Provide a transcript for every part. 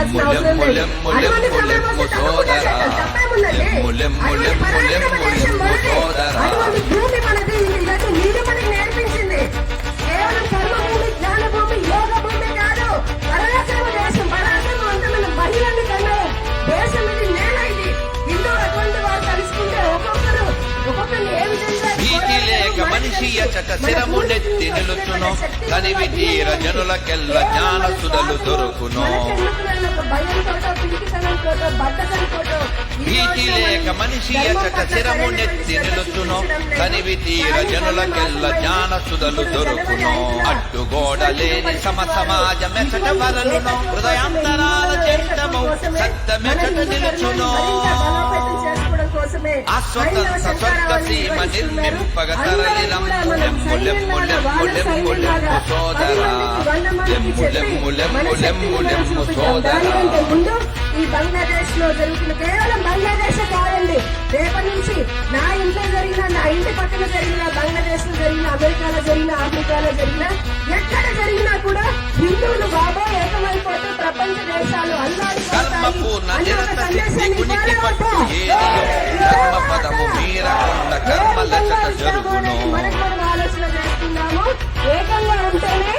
భయపడాల్సిన అవసరం లేదు. అటువంటి సమయం వస్తే తప్పకుండా చేద్దాం, తప్పేముందండి. అటువంటి భూమి మనది, ఇలాంటి నీరు మనకి నేర్పించింది. కేవలం కర్మ భూమి, జ్ఞాన భూమి, యోగ భూమి కాదు, పరాక్రమ దేశం, పరాక్రమవంతమైన మహిళల్ని కన్నా దేశం ఇది, నేల ఇది. హిందూ అటువంటి వారు కలుసుకుంటే ఒక్కొక్కరిని ఏ విధంగా మనిషి అచట శిరమునెత్తి నిలుచును, కనివి తీర జనులకెల్ల జ్ఞాన సుధలు దొరుకును. భీతి లేక మనిషి అచట శిరమునెత్తి నిలుచును, కనివి తీర జనులకెల్ల జ్ఞాన సుధలు దొరుకును. అడ్డుగోడ లేని సమాజ మెచట వరలును, హృదయాంతరాల చెట్టము సత్యమెచట నిలుచును. అస్వతంత్ర స్వర్గ సీమ నిర్మింపగ తరలిరం లెమ్ము లెమ్ము లెమ్ము లెమ్ము లెమ్ము సోదరా, లెమ్ము లెమ్ము లెమ్ము లెమ్ము లెమ్ము సోదరా. ఈ బంగ్లాదేశ్ లో జరుగుతున్న, కేవలం బంగ్లాదేశ్ కాదండి, రేపటి నుంచి నా ఇంట్లో జరిగిన, నా ఇంటి పక్కన జరిగిన, బంగ్లాదేశ్ లో జరిగిన, అమెరికాలో జరిగిన, ఆఫ్రికాలో జరిగిన, ఎక్కడ జరిగినా కూడా హిందువులు బాబా ఏకమైపోతూ ప్రపంచ దేశాలు కర్మపూర్ణ నిరత సిద్ధి కునికి పట్టు ఏదియో, కర్మ పదము మీరకున్న కర్మలచట జరుగును. ఆలోచన చేస్తున్నాము, ఏకంగా ఉంటేనే,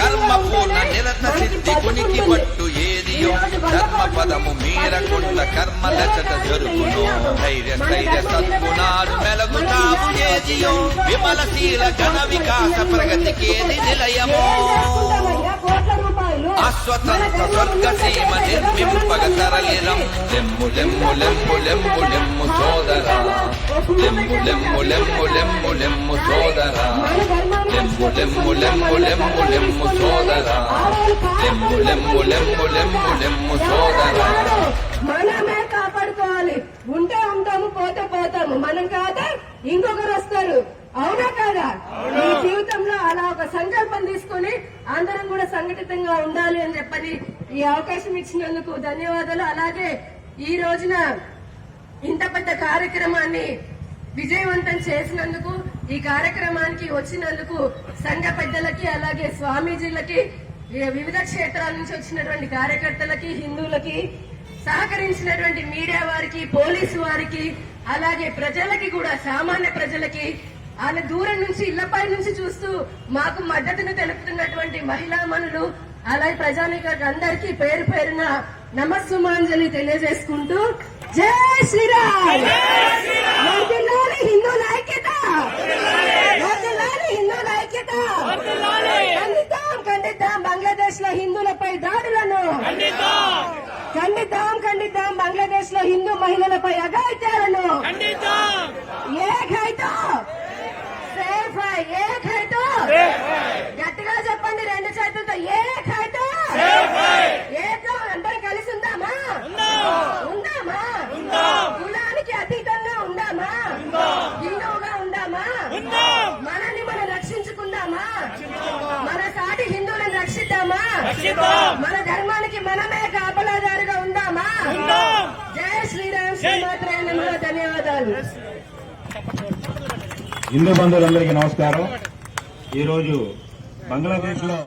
కర్మపూర్ణ నిరత సిద్ధి కునికి పట్టు ఏదియో, కర్మ పదము మీరకున్న కర్మలచట జరుగును. ధైర్య స్థైర్య సద్గుణాలు మెలగుతాము ఏదియో, విమలశీల ఘన వికాస ప్రగతికేది నిలయమో. అస్వతంత్ర స్వర్గ సీమ నిర్మింపగ తరలిరం లెమ్ము లెమ్ము లెమ్ము లెమ్ము లెమ్ము సోదరా, లెమ్ము లెమ్ము లెమ్ము లెమ్ము లెమ్ము సోదరా, లెమ్ము లెమ్ము లెమ్ము లెమ్ము లెమ్ము సోదరా, లెమ్ము లెమ్ము లెమ్ము లెమ్ము లెమ్ము సోదరా. మనమే కాపాడుకోవాలి. ఉంటే ఉంటాము, పోతే పోతాము. మనం కాదా ఇంకొకరు వస్తారు. అవునా కాదా? ఈ జీవితంలో అలా ఒక సంకల్పం తీసుకుని అందరం కూడా సంఘటితంగా ఉండాలి అని చెప్పని ఈ అవకాశం ఇచ్చినందుకు ధన్యవాదాలు. అలాగే ఈ రోజున ఇంత పెద్ద కార్యక్రమాన్ని విజయవంతం చేసినందుకు, ఈ కార్యక్రమానికి వచ్చినందుకు సంఘ పెద్దలకి, అలాగే స్వామీజీలకి, వివిధ క్షేత్రాల నుంచి వచ్చినటువంటి కార్యకర్తలకి, హిందువులకి, సహకరించినటువంటి మీడియా వారికి, పోలీసు వారికి, అలాగే ప్రజలకి కూడా, సామాన్య ప్రజలకి, ఆయన దూరం నుంచి ఇళ్లపై నుంచి చూస్తూ మాకు మద్దతును తెలుపుతున్నటువంటి మహిళా మనులు, అలాగే ప్రజానికానికి అందరికీ పేరు పేరున నమస్సుమాంజలి తెలియజేసుకుంటూ, జై శ్రీరామ్. హిందూ ఐక్యత, హిందూ ఐక్యత. ఖండిద్దాం, ఖండిద్దాం బంగ్లాదేశ్ లో హిందువులపై దాడులను. ఖండిద్దాం, ఖండిద్దాం బంగ్లాదేశ్ లో హిందూ మహిళలపై అఘాయిత్యాలను. గట్టిగా చెప్పండి, రెండు చేతులతో ఏకైతో. అందరూ కలిసి ఉందామా? ఉందామా? కులానికి అతీతంగా ఉందామా? హిందువుగా ఉందామా? మనల్ని మనం రక్షించుకుందామా? మన సాటి హిందువులను రక్షిద్దామా? మన ధర్మానికి మనమే కాపలాదారుగా ఉందామా? జై శ్రీరామ్. శ్రీమాత్రే నమః. ధన్యవాదాలు. హిందూ బంధువులందరికీ నమస్కారం. ఈరోజు బంగ్లాదేశ్ లో